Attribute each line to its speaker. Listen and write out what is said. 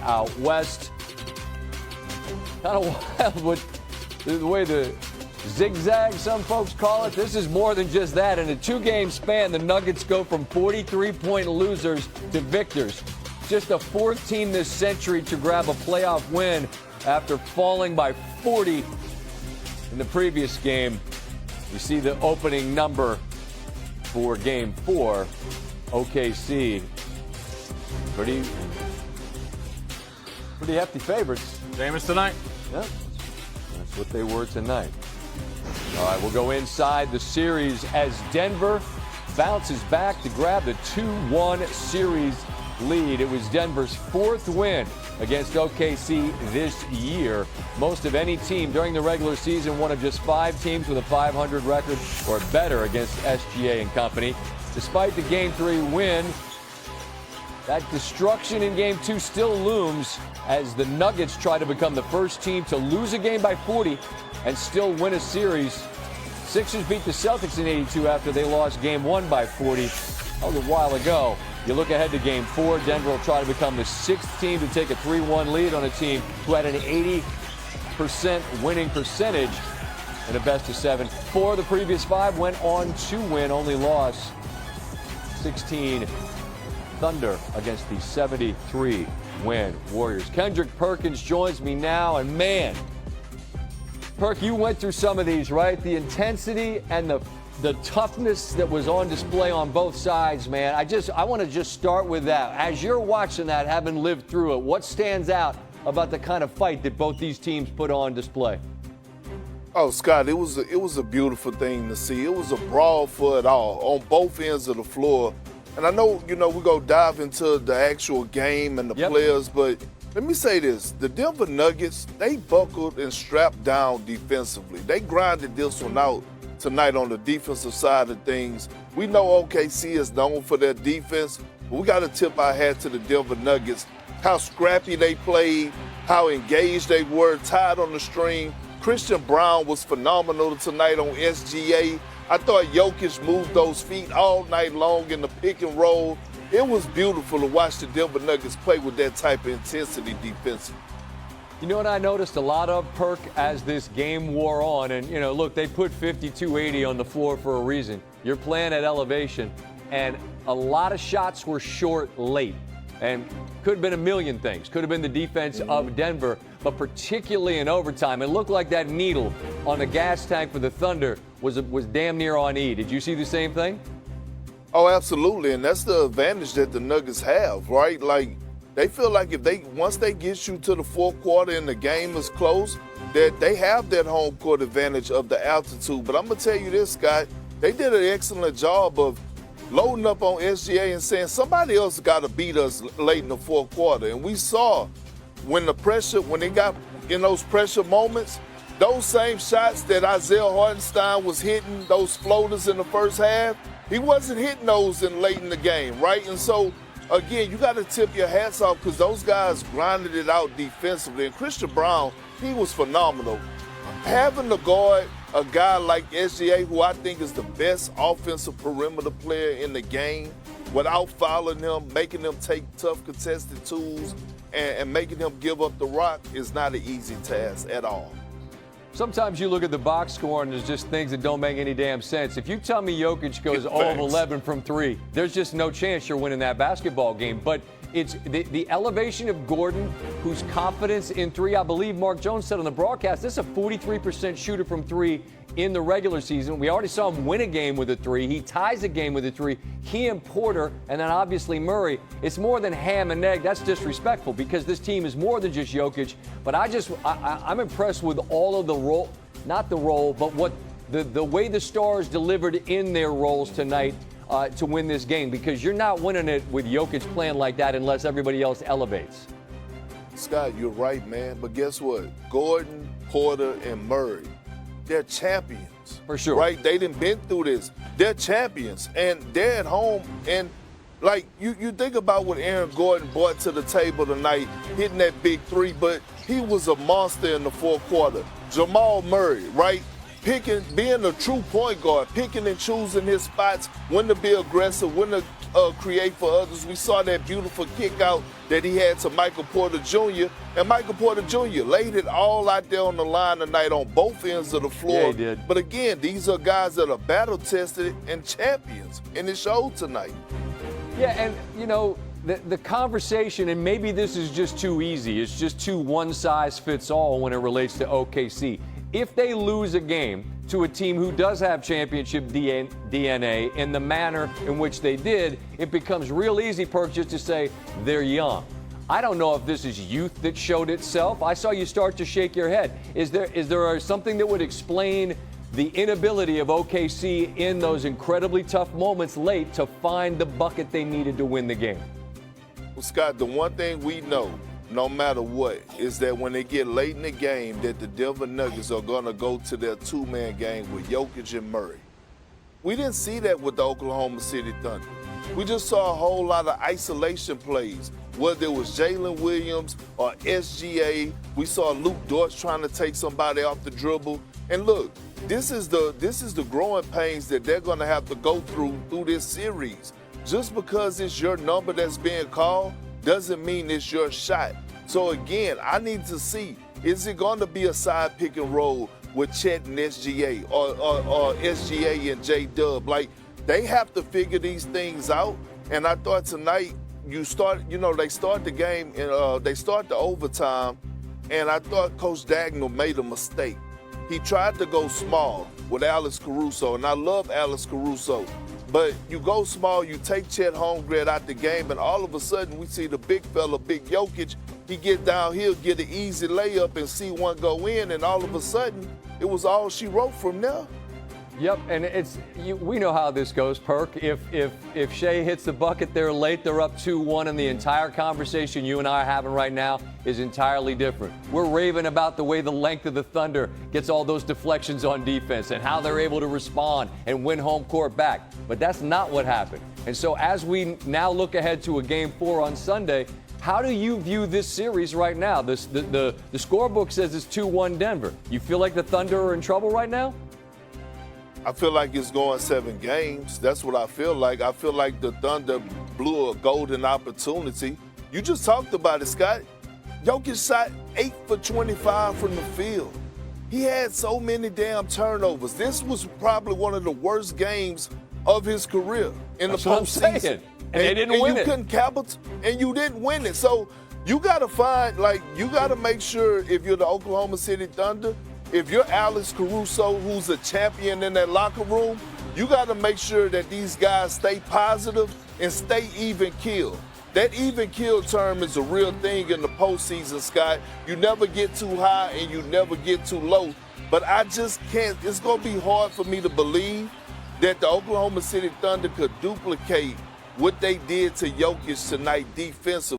Speaker 1: out west. Kind of wild with the way the zigzag, some folks call it. This is more than just that. In a two-game span, the Nuggets go from 43-point losers to victors. Just the fourth team this century to grab a playoff win after falling by 40 in the previous game. You see the opening number for Game 4. OKC. Pretty hefty favorites.
Speaker 2: Famous tonight.
Speaker 1: Yeah, that's what they were tonight. All right, we'll go inside the series as Denver bounces back to grab the 2-1 series lead. It was Denver's fourth win against OKC this year. Most of any team during the regular season, one of just 5 teams with a 500 record or better against SGA and company. Despite the Game 3 win, that destruction in Game 2 still looms as the Nuggets try to become the first team to lose a game by 40 and still win a series. Sixers beat the Celtics in 82 after they lost Game 1 by 40. That was a while ago. You look ahead to Game 4. Denver will try to become the 6th team to take a 3-1 lead on a team who had an 80% winning percentage in a best-of-7. 4 of the previous 5 went on to win, only lost 16 Thunder against the 73-win Warriors. Kendrick Perkins joins me now, and man, Perk, you went through some of these, right? The intensity and the toughness that was on display on both sides, man. I want to just start with that. As you're watching that, having lived through it, what stands out about the kind of fight that both these teams put on display?
Speaker 3: Oh, Scott, it was a beautiful thing to see. It was a brawl for it all on both ends of the floor. And I know, we're going to dive into the actual game and the players, but let me say this. The Denver Nuggets, they buckled and strapped down defensively. They grinded this one out tonight on the defensive side of things. We know OKC is known for their defense, but we got to tip our hat to the Denver Nuggets, how scrappy they played, how engaged they were, tied on the string. Christian Brown was phenomenal tonight on SGA. I thought Jokic moved those feet all night long in the pick and roll. It was beautiful to watch the Denver Nuggets play with that type of intensity defensively.
Speaker 1: You know what I noticed a lot of, Perk, as this game wore on? And, look, they put 52-80 on the floor for a reason. You're playing at elevation, and a lot of shots were short late. And could have been a million things. Could have been the defense of Denver, but particularly in overtime. It looked like that needle on the gas tank for the Thunder was damn near on E. Did you see the same thing?
Speaker 3: Oh, absolutely, and that's the advantage that the Nuggets have, right? Like, they feel like once they get you to the fourth quarter and the game is close, that they have that home court advantage of the altitude. But I'm going to tell you this, Scott, they did an excellent job of loading up on SGA and saying somebody else got to beat us late in the fourth quarter. And we saw when they got in those pressure moments, those same shots that Isaiah Hartenstein was hitting, those floaters in the first half, he wasn't hitting those late in the game, right? And so, again, you got to tip your hats off because those guys grinded it out defensively. And Christian Brown, he was phenomenal. Having to guard a guy like SGA, who I think is the best offensive perimeter player in the game, without fouling him, making him take tough contested twos, and making him give up the rock is not an easy task at all.
Speaker 1: Sometimes you look at the box score and there's just things that don't make any damn sense. If you tell me Jokic goes 0 of 11 from 3, there's just no chance you're winning that basketball game. But it's the elevation of Gordon, whose confidence in 3, I believe Mark Jones said on the broadcast, this is a 43% shooter from 3 in the regular season. We already saw him win a game with a 3. He ties a game with a 3. He and Porter, and then obviously Murray. It's more than ham and egg. That's disrespectful because this team is more than just Jokic. But I'm impressed with all of the role, not the role, but what the way the Stars delivered in their roles tonight to win this game, because you're not winning it with Jokic playing like that unless everybody else elevates.
Speaker 3: Scott, you're right, man. But guess what? Gordon, Porter, and Murray, they're champions.
Speaker 1: For sure.
Speaker 3: Right? They done been through this. They're champions, and they're at home. And, like, you think about what Aaron Gordon brought to the table tonight, hitting that big 3, but he was a monster in the fourth quarter. Jamal Murray, right? Being a true point guard, picking and choosing his spots, when to be aggressive, when to create for others. We saw that beautiful kick out that he had to Michael Porter Jr. And Michael Porter Jr. laid it all out there on the line tonight on both ends of the floor.
Speaker 1: Yeah, he did.
Speaker 3: But again, these are guys that are battle tested and champions, and it showed tonight.
Speaker 1: Yeah, and you know, the conversation, and maybe this is just too easy, it's just too one size fits all when it relates to OKC. If they lose a game to a team who does have championship DNA in the manner in which they did, it becomes real easy, Perk, just to say they're young. I don't know if this is youth that showed itself. I saw you start to shake your head. Is there something that would explain the inability of OKC in those incredibly tough moments late to find the bucket they needed to win the game?
Speaker 3: Well, Scott, the one thing we know, no matter what, is that when they get late in the game, that the Denver Nuggets are going to go to their two-man game with Jokic and Murray. We didn't see that with the Oklahoma City Thunder. We just saw a whole lot of isolation plays, whether it was Jalen Williams or SGA. We saw Luke Dort trying to take somebody off the dribble. And look, this is the growing pains that they're going to have to go through this series. Just because it's your number that's being called doesn't mean it's your shot. So again, I need to see, is it going to be a side pick and roll with Chet and SGA or SGA and J-Dub? Like, they have to figure these things out. And I thought tonight they start the game and they start the overtime, and I thought Coach Dagnall made a mistake. He tried to go small with Alex Caruso, and I love Alex Caruso. But you go small, you take Chet Holmgren out the game, and all of a sudden we see the big fella, Big Jokic, he get downhill, get an easy layup and see one go in, and all of a sudden it was all she wrote from there.
Speaker 1: Yep, and we know how this goes, Perk. If Shea hits the bucket there late, they're up 2-1, and the entire conversation you and I are having right now is entirely different. We're raving about the way the length of the Thunder gets all those deflections on defense and how they're able to respond and win home court back. But that's not what happened. And so as we now look ahead to a Game 4 on Sunday, how do you view this series right now? The scorebook says it's 2-1 Denver. You feel like the Thunder are in trouble right now?
Speaker 3: I feel like it's going 7 games. That's what I feel like. I feel like the Thunder blew a golden opportunity. You just talked about it, Scott. Jokic shot 8 for 25 from the field. He had so many damn turnovers. This was probably one of the worst games of his career in the postseason.
Speaker 1: And they didn't win it.
Speaker 3: And you didn't win it. So you got to make sure, if you're the Oklahoma City Thunder, if you're Alex Caruso, who's a champion in that locker room, you got to make sure that these guys stay positive and stay even keel. That even keel term is a real thing in the postseason, Scott. You never get too high and you never get too low. But I just can't. It's going to be hard for me to believe that the Oklahoma City Thunder could duplicate what they did to Jokic tonight defensively.